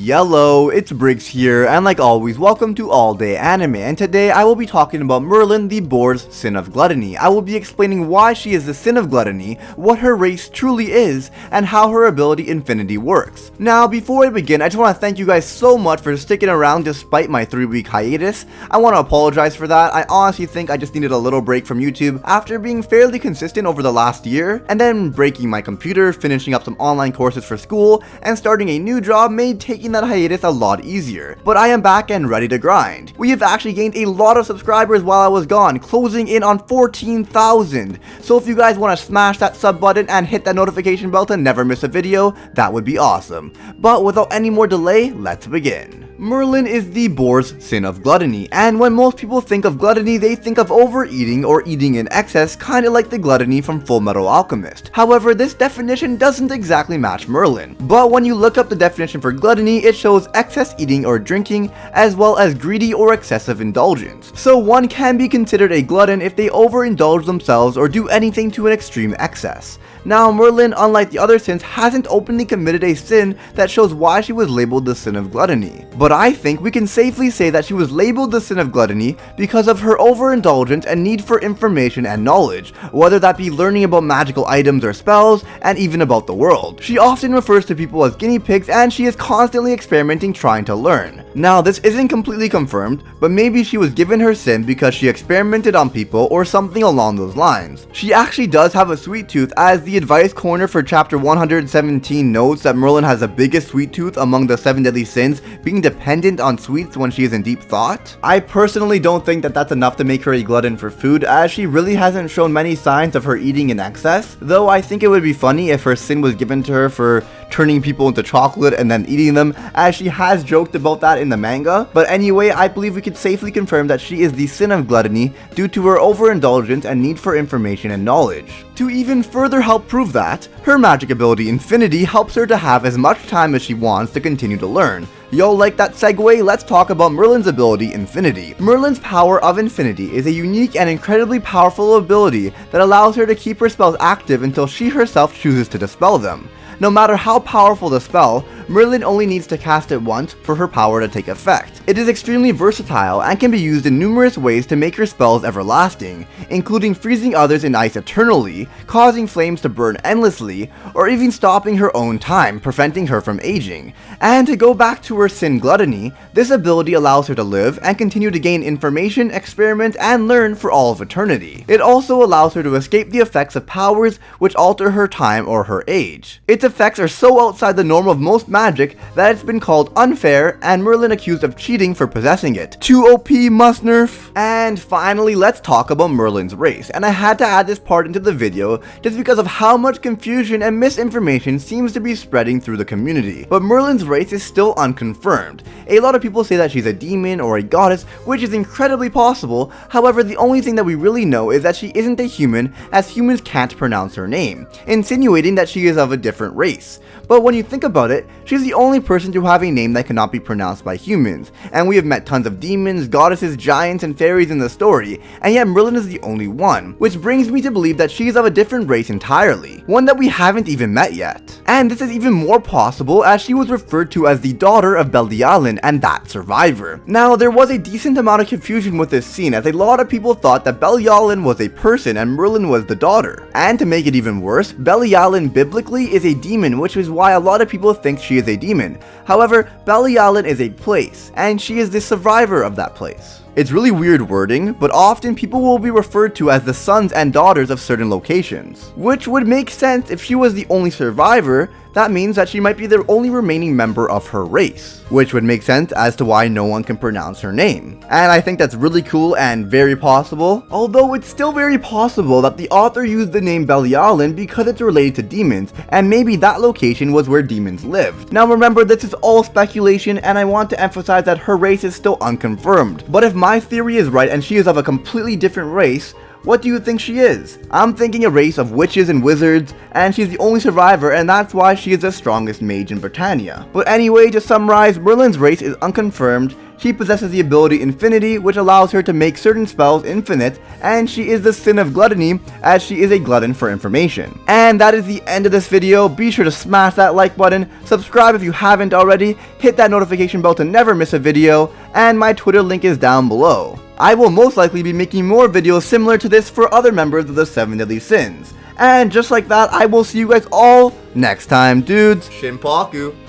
Yellow, it's Briggs here, and like always, welcome to All Day Anime, and today I will be talking about Merlin, the boar's sin of gluttony. I will be explaining why she is the sin of gluttony, what her race truly is, and how her ability Infinity works. Now, before I begin, I just want to thank you guys so much for sticking around despite my 3-week hiatus. I want to apologize for that. I honestly think I just needed a little break from YouTube after being fairly consistent over the last year, and then breaking my computer, finishing up some online courses for school, and starting a new job made taking that hiatus a lot easier. But I am back and ready to grind. We have actually gained a lot of subscribers while I was gone, closing in on 14,000. So if you guys want to smash that sub button and hit that notification bell to never miss a video, that would be awesome. But without any more delay, let's begin. Merlin is the boar's sin of gluttony, and when most people think of gluttony, they think of overeating or eating in excess, kinda like the gluttony from Fullmetal Alchemist. However, this definition doesn't exactly match Merlin. But when you look up the definition for gluttony, it shows excess eating or drinking, as well as greedy or excessive indulgence. So one can be considered a glutton if they overindulge themselves or do anything to an extreme excess. Now, Merlin, unlike the other sins, hasn't openly committed a sin that shows why she was labeled the sin of gluttony. But I think we can safely say that she was labeled the sin of gluttony because of her overindulgence and need for information and knowledge, whether that be learning about magical items or spells, and even about the world. She often refers to people as guinea pigs, and she is constantly experimenting trying to learn. Now, this isn't completely confirmed, but maybe she was given her sin because she experimented on people or something along those lines. She actually does have a sweet tooth, as the advice corner for chapter 117 notes that Merlin has the biggest sweet tooth among the 7 deadly sins, being dependent on sweets when she is in deep thought. I personally don't think that that's enough to make her a glutton for food, as she really hasn't shown many signs of her eating in excess, though I think it would be funny if her sin was given to her for turning people into chocolate and then eating them, as she has joked about that in the manga. But anyway, I believe we could safely confirm that she is the sin of gluttony due to her overindulgence and need for information and knowledge. To even further help prove that, her magic ability Infinity helps her to have as much time as she wants to continue to learn. Y'all like that segue? Let's talk about Merlin's ability Infinity. Merlin's power of Infinity is a unique and incredibly powerful ability that allows her to keep her spells active until she herself chooses to dispel them. No matter how powerful the spell, Merlin only needs to cast it once for her power to take effect. It is extremely versatile and can be used in numerous ways to make her spells everlasting, including freezing others in ice eternally, causing flames to burn endlessly, or even stopping her own time, preventing her from aging. And to go back to her sin gluttony, this ability allows her to live and continue to gain information, experiment, and learn for all of eternity. It also allows her to escape the effects of powers which alter her time or her age. Its effects are so outside the norm of most magic that it's been called unfair, and Merlin accused of cheating for possessing it. Too OP, must nerf. And finally, let's talk about Merlin's race, and I had to add this part into the video just because of how much confusion and misinformation seems to be spreading through the community. But Merlin's race is still unconfirmed. A lot of people say that she's a demon or a goddess, which is incredibly possible. However, the only thing that we really know is that she isn't a human, as humans can't pronounce her name, insinuating that she is of a different race. But when you think about it, she's the only person to have a name that cannot be pronounced by humans, and we have met tons of demons, goddesses, giants, and fairies in the story, and yet Merlin is the only one, which brings me to believe that she is of a different race entirely, one that we haven't even met yet. And this is even more possible as she was referred to as the daughter of Belialin and that survivor. Now, there was a decent amount of confusion with this scene, as a lot of people thought that Belialin was a person and Merlin was the daughter. And to make it even worse, Belialin biblically is a demon, which is why a lot of people think she is a demon. However, Belialin is a place, and she is the survivor of that place. It's really weird wording, but often people will be referred to as the sons and daughters of certain locations, which would make sense if she was the only survivor. That means that she might be the only remaining member of her race, which would make sense as to why no one can pronounce her name. And I think that's really cool and very possible, although it's still very possible that the author used the name Belialin because it's related to demons, and maybe that location was where demons lived. Now remember, this is all speculation, and I want to emphasize that her race is still unconfirmed. But if my theory is right and she is of a completely different race, What do you think she is? I'm thinking a race of witches and wizards, and she's the only survivor, and that's why she is the strongest mage in Britannia. But anyway, to summarize, Merlin's race is unconfirmed. She possesses the ability Infinity, which allows her to make certain spells infinite, and she is the Sin of Gluttony, as she is a glutton for information. And that is the end of this video. Be sure to smash that like button, subscribe if you haven't already, hit that notification bell to never miss a video, and my Twitter link is down below. I will most likely be making more videos similar to this for other members of the 7 Deadly Sins. And just like that, I will see you guys all next time, dudes. Shinpaku.